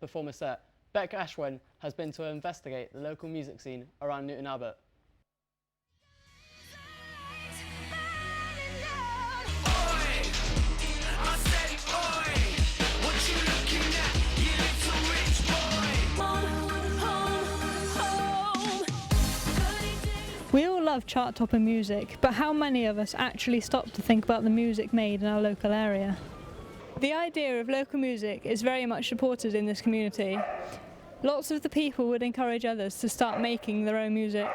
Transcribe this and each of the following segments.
perform a set, Beck Ashwin has been to investigate the local music scene around Newton Abbot. We all love chart-topping music, but how many of us actually stop to think about the music made in our local area? The idea of local music is very much supported in this community. Lots of the people would encourage others to start making their own music.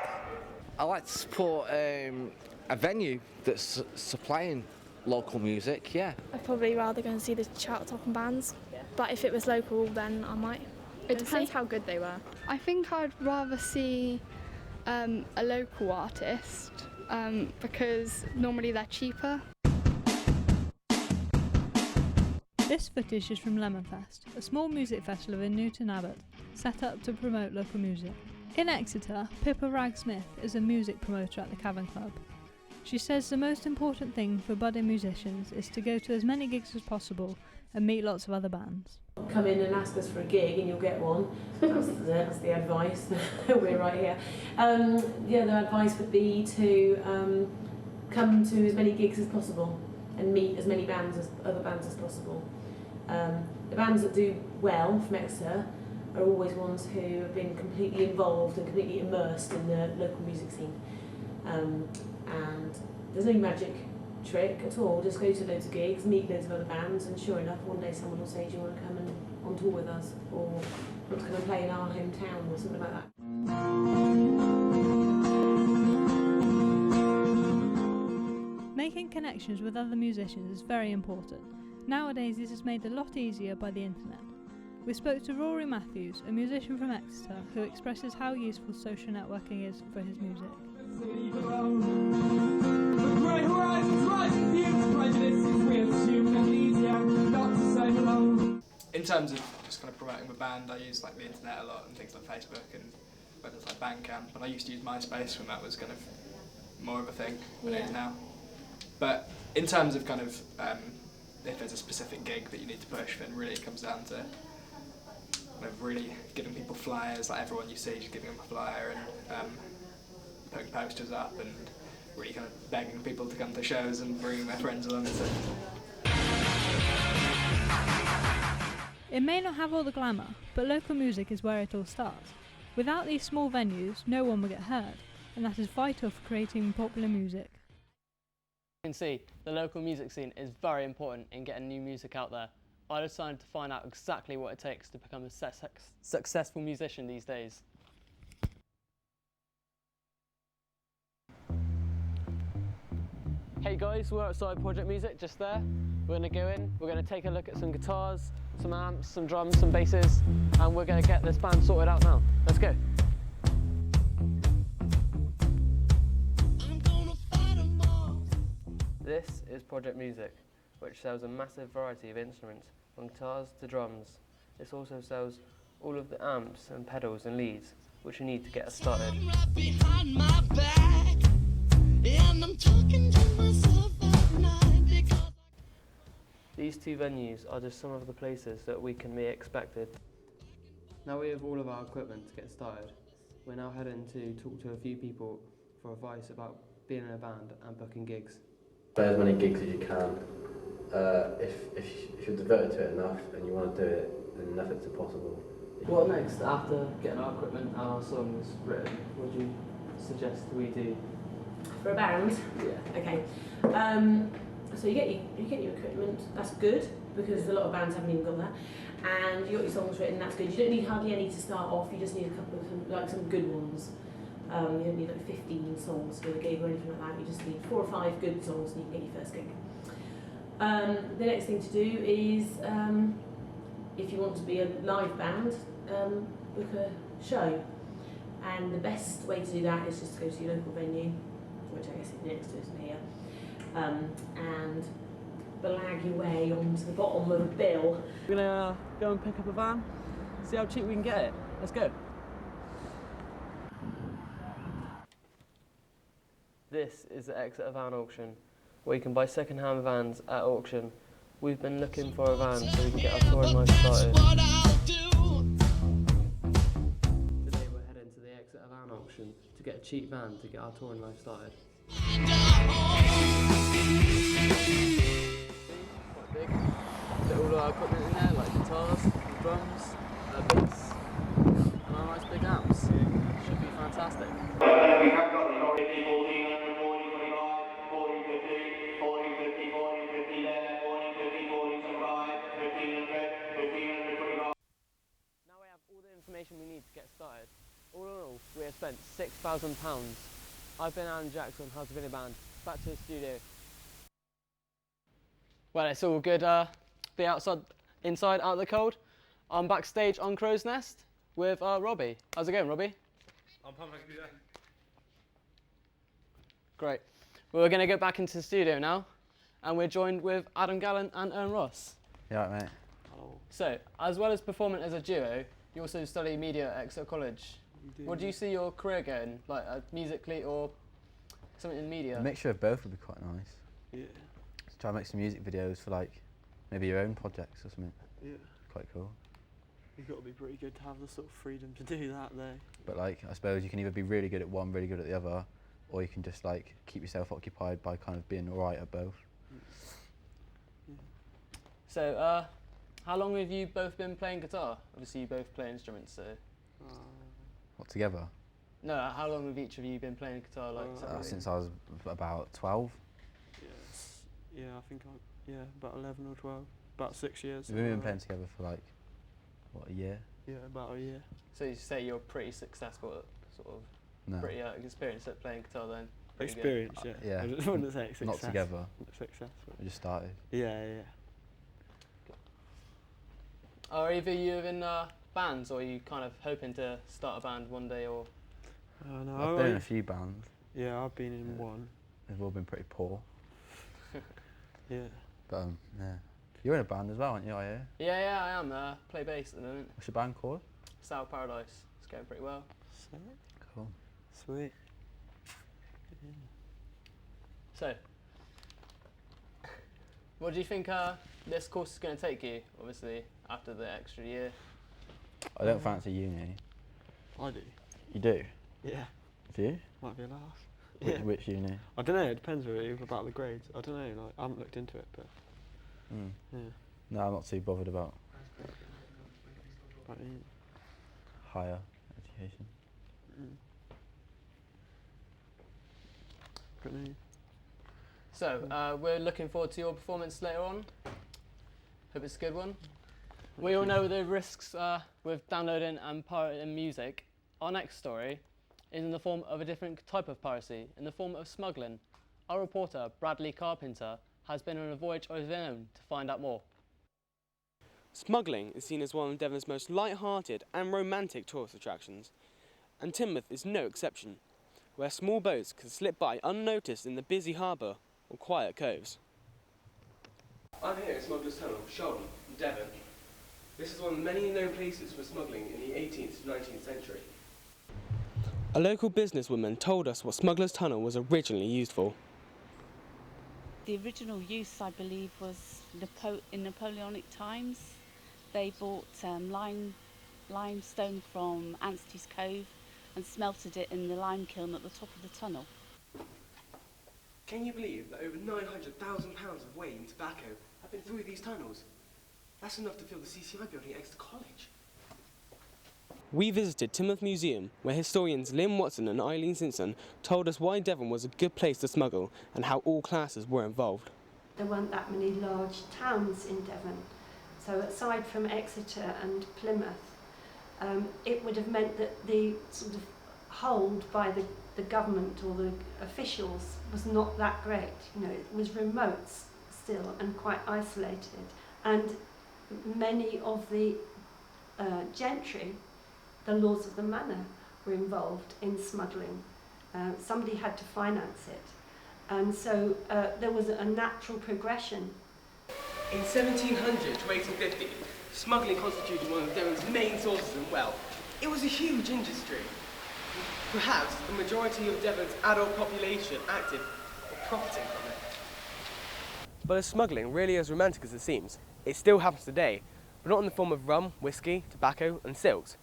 I like to support a venue that's supplying local music, yeah. I'd probably rather go and see the chart-topping bands, but if it was local then I might. It depends how good they were. I think I'd rather see a local artist because normally they're cheaper. This footage is from Lemonfest, a small music festival in Newton Abbot, set up to promote local music. In Exeter, Pippa Ragg-Smith is a music promoter at the Cavern Club. She says the most important thing for budding musicians is to go to as many gigs as possible and meet lots of other bands. Come in and ask us for a gig and you'll get one. That's the advice. We're right here. The other advice would be to come to as many gigs as possible and meet as many other bands as possible. The bands that do well from Exeter are always ones who have been completely involved and completely immersed in the local music scene. And there's no magic trick at all. Just go to loads of gigs, meet loads of other bands, and sure enough, one day someone will say, do you want to come and on tour with us, or want to come and play in our hometown, or something like that. Making connections with other musicians is very important. Nowadays this is made a lot easier by the internet. We spoke to Rory Matthews, a musician from Exeter, who expresses how useful social networking is for his music. In terms of just kind of promoting the band, I use like the internet a lot and things like Facebook and websites like Bandcamp, and I used to use MySpace when that was kind of more of a thing than it is now. But in terms of kind of if there's a specific gig that you need to push, then really it comes down to kind of really giving people flyers, like everyone you see, just giving them a flyer and putting posters up and really kind of begging people to come to shows and bringing their friends along. So. It may not have all the glamour, but local music is where it all starts. Without these small venues, no one will get heard, and that is vital for creating popular music. You can see the local music scene is very important in getting new music out there. I decided to find out exactly what it takes to become a successful musician these days. Hey guys, we're outside Project Music, just there. We're going to go in, we're going to take a look at some guitars, some amps, some drums, some basses, and we're going to get this band sorted out now. Let's go. This is Project Music, which sells a massive variety of instruments, from guitars to drums. This also sells all of the amps and pedals and leads, which you need to get us started. These two venues are just some of the places that we can be expected. Now we have all of our equipment to get started. We're now heading to talk to a few people for advice about being in a band and booking gigs. Play as many gigs as you can. If you're devoted to it enough and you want to do it, then nothing's impossible. What next, after getting our equipment and our songs written, what would you suggest we do? For a band? Yeah. Okay. So you get your equipment, that's good, because a lot of bands haven't even got that. And you got your songs written, that's good. You don't need hardly any to start off, you just need a couple of some good ones. You don't need like 15 songs for a gig or anything like that, you just need 4 or 5 good songs and you can get your first gig. The next thing to do is, if you want to be a live band, book a show. And the best way to do that is just to go to your local venue, which I guess is next to us here, and blag your way onto the bottom of the bill. We're gonna go and pick up a van, see how cheap we can get it. Let's go. This is the Exeter Van Auction, where you can buy second-hand vans at auction. We've been looking for a van so we can get our touring life started. get a cheap van to get our touring life started. Quite big. Get all our equipment in there, like guitars, drums, bass, and our nice big amps. Should be fantastic. We have got the 40, 14, 40, 25, 40, 50, 40, 50, 40, 50 there, 40, 50, 40, 25, 1500, 1525. Now we have all the information we need to get started. All in all, we have spent £6,000. I've been Alan Jackson, How to Win a Band. Back to the studio. Well, it's all good. Be inside, out of the cold. I'm backstage on Crow's Nest with Robbie. How's it going, Robbie? I'm pumped to be there. Great. Well, we're going to get back into the studio now, and we're joined with Adam Gallant and Ern Ross. Yeah, right, mate. Hello. So, as well as performing as a duo, you also study media at Exeter College. What do you see your career going, like musically or something in media? A mixture of both would be quite nice. Yeah. Just try and make some music videos for like maybe your own projects or something. Yeah. Quite cool. You've got to be pretty good to have the sort of freedom to do that though. But like, I suppose you can either be really good at one, really good at the other, or you can just like keep yourself occupied by kind of being alright at both. Yeah. So, how long have you both been playing guitar? Obviously, you both play instruments, so. What, together? No, how long have each of you been playing guitar? Like since I was about 12. Yes. Yeah, I think about 11 or 12. About 6 years. We've been playing together for like, what, a year? Yeah, about a year. So you say you're pretty successful at sort of No. pretty experienced at playing guitar then? Pretty good. Experience, yeah. Yeah. I just wouldn't say success. Not together. Successful. We just started. Yeah. Are either of you in bands, or are you kind of hoping to start a band one day, or? No, I've been in a few bands. Yeah, I've been in one. They've all been pretty poor. Yeah. But yeah. You're in a band as well, aren't you, I hear? Yeah, I am. Play bass at the moment. What's your band called? Sour Paradise. It's going pretty well. Sick. Cool. Sweet. Yeah. So, what do you think this course is going to take you, obviously, after the extra year? I don't fancy uni. I do. You do? Yeah. Do you? Might be a laugh. Yeah. Which uni? I don't know, it depends really about the grades. I don't know, like, I haven't looked into it, but yeah. No, I'm not too bothered about higher education. So, we're looking forward to your performance later on. Hope it's a good one. We all know the risks with downloading and pirating music. Our next story is in the form of a different type of piracy, in the form of smuggling. Our reporter, Bradley Carpenter, has been on a voyage of his own to find out more. Smuggling is seen as one of Devon's most light-hearted and romantic tourist attractions, and Teignmouth is no exception, where small boats can slip by unnoticed in the busy harbour or quiet coves. I'm here at Smuggler's Tunnel, Shoulden, Devon. This is one of the many known places for smuggling in the 18th to 19th century. A local businesswoman told us what Smuggler's Tunnel was originally used for. The original use, I believe, was in Napoleonic times. They bought limestone from Anstey's Cove and smelted it in the lime kiln at the top of the tunnel. Can you believe that over £900,000 of weight and tobacco have been through these tunnels? That's enough to fill the CCI building at Exeter College. We visited Teignmouth Museum, where historians Lynn Watson and Eileen Simpson told us why Devon was a good place to smuggle and how all classes were involved. There weren't that many large towns in Devon, so aside from Exeter and Plymouth, it would have meant that the sort of hold by the government or the officials was not that great. You know, it was remote still and quite isolated, and many of the gentry, the lords of the manor, were involved in smuggling. Somebody had to finance it, and so there was a natural progression. In 1700 to 1850, smuggling constituted one of Devon's main sources of wealth. It was a huge industry. Perhaps the majority of Devon's adult population active or profiting from it. But as smuggling really as romantic as it seems, it still happens today, but not in the form of rum, whiskey, tobacco and silks,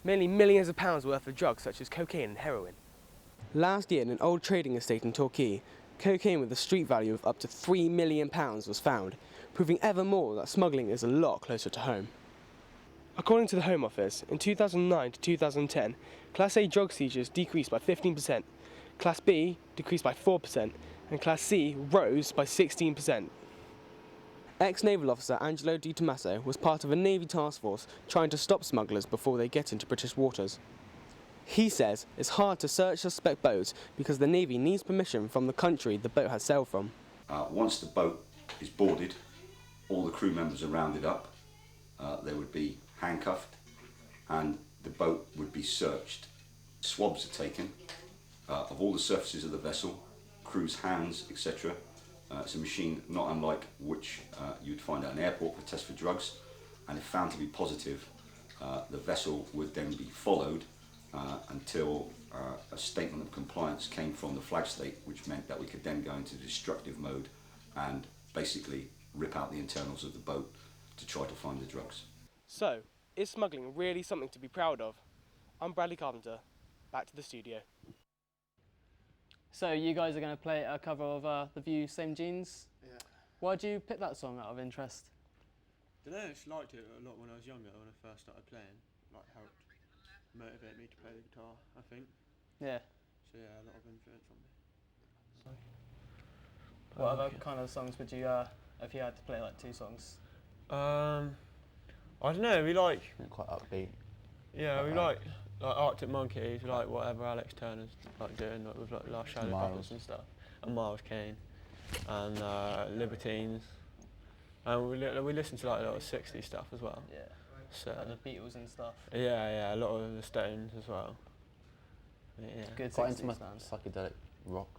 mainly millions of pounds worth of drugs such as cocaine and heroin. Last year in an old trading estate in Torquay, cocaine with a street value of up to £3 million was found, proving ever more that smuggling is a lot closer to home. According to the Home Office, in 2009 to 2010, Class A drug seizures decreased by 15%, Class B decreased by 4%, and Class C rose by 16%. Ex-naval officer Angelo Di Tommaso was part of a Navy task force trying to stop smugglers before they get into British waters. He says it's hard to search suspect boats because the Navy needs permission from the country the boat has sailed from. Once the boat is boarded, all the crew members are rounded up. They would be handcuffed and the boat would be searched. Swabs are taken of all the surfaces of the vessel, crew's hands, etc. It's a machine not unlike which you'd find at an airport for tests for drugs, and if found to be positive, the vessel would then be followed until a statement of compliance came from the flag state, which meant that we could then go into destructive mode and basically rip out the internals of the boat to try to find the drugs. So, is smuggling really something to be proud of? I'm Bradley Carpenter, back to the studio. So you guys are going to play a cover of The View, Same Jeans? Yeah. Why'd you pick that song out of interest? I don't know, I just liked it a lot when I was younger, when I first started playing. Like, helped motivate me to play the guitar, I think. Yeah. So yeah, a lot of influence on me. What other kind of songs would you, if you had to play like two songs? I don't know, we like... Quite upbeat. Yeah, we like Arctic Monkeys, we like whatever Alex Turner's like doing, like with like Last Shadow Puppets and stuff. And Miles Kane. And Libertines. And we listen to like a lot of 60s stuff as well. Yeah. So, like the Beatles and stuff. Yeah, a lot of the Stones as well. Yeah. Good. Quite into my psychedelic rock.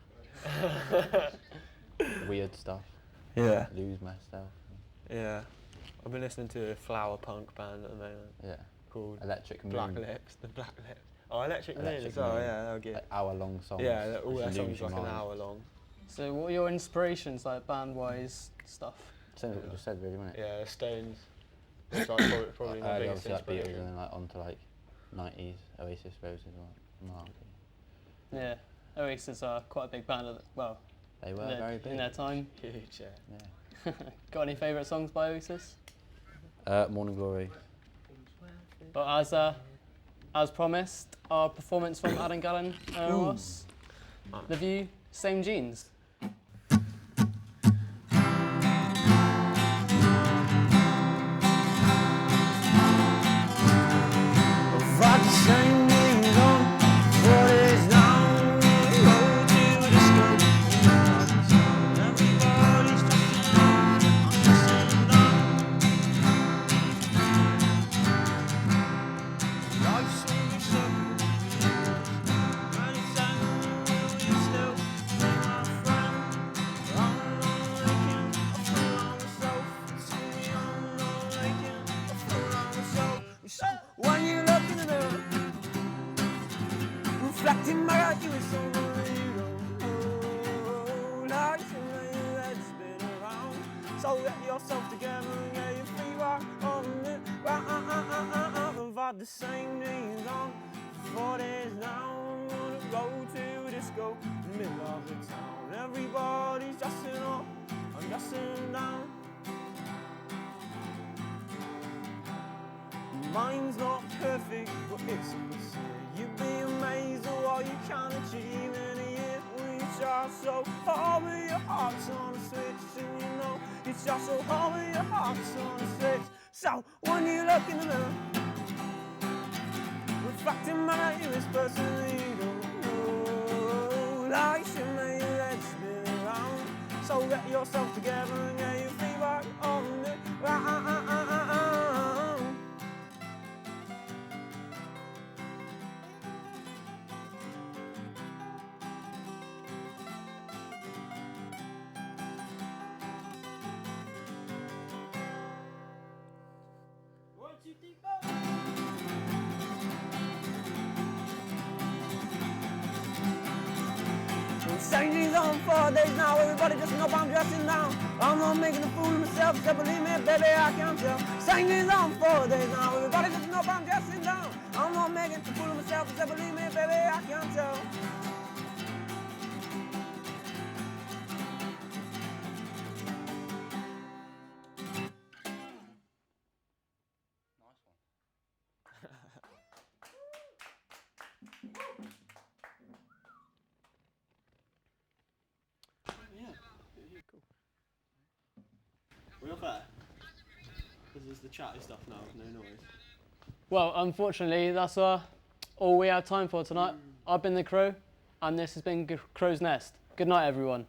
Weird stuff. Yeah. Lose myself. Yeah. I've been listening to a flower punk band at the moment. Yeah. Called Electric Moon. Black Lips. The Black Lips. Oh, Electric Moon as well, yeah, they'll get. Like hour-long songs. Yeah, all their songs like an hour long. So what are your inspirations, like band-wise stuff? Same as what you just said, really, wasn't it? Yeah, Stones. It's like probably my biggest obviously like Beatles inspiration. and then like onto like 90s, Oasis, Roses, Mark. Yeah, Oasis are quite a big band, well, they were very big. In their time. Huge, yeah. Got any favourite songs by Oasis? Morning Glory. But as promised, our performance from Adam Gallen and Ross, The View, Same Jeans. When you look in the mirror, reflecting back at you with so like something that's been around. So get yourself together and get your feet right on it. We've had the same days on for 4 days now. I'm gonna go to a disco in the middle of the town. Everybody's dressing up, I'm dressing down. Mine's not perfect, but it's sincere. You'd be amazed at what you can achieve in a year when you try so hard, but your heart's on a switch, and you know you try so hard, but your heart's on a switch. So when you look in the mirror, reflecting back at you, this person that you don't know, like something that's been around. So get yourself together and get your feet back on it. Same jeans on 4 days now, everybody just know I'm dressing down. I'm not making a fool of myself, so believe me, baby, I can't tell. Same jeans on 4 days now, everybody just know I'm dressing down. I'm not making a fool of myself, so believe me, baby, I can't tell. not fair? This is the chatty stuff now with no noise. Well, unfortunately, that's all we have time for tonight. I've been the Crow, and this has been Crow's Nest. Good night, everyone.